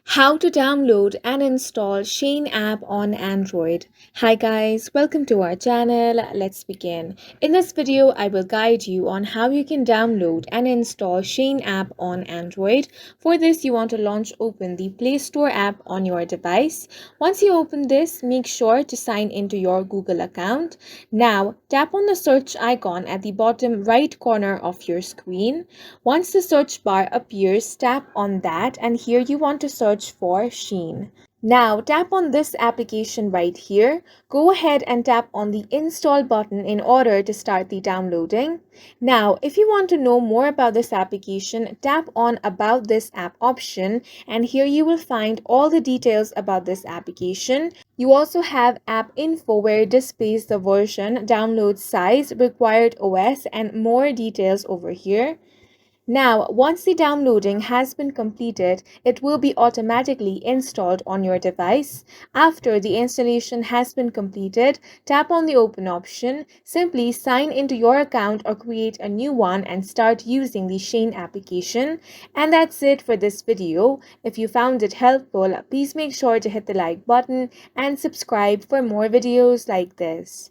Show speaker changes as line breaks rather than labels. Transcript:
How to download and install Shein app on Android. Hi guys, welcome to our channel. Let's begin. In this video, I will guide you on how you can download and install Shein app on Android. For this, you want to open the Play Store app on your device. Once you open this, make sure to sign into your Google account. Now, tap on the search icon at the bottom right corner of your screen. Once the search bar appears, tap on that, and here you want to search for Shein. Now tap on this application right here. Go ahead and tap on the install button in order to start the downloading. Now if you want to know more about this application, tap on about this app option, and here you will find all the details about this application. You also have app info where it displays the version, download size, required OS, and more details over here. Now, once the downloading has been completed, it will be automatically installed on your device. After the installation has been completed, tap on the open option, simply sign into your account or create a new one and start using the Shein application. And that's it for this video. If you found it helpful, please make sure to hit the like button and subscribe for more videos like this.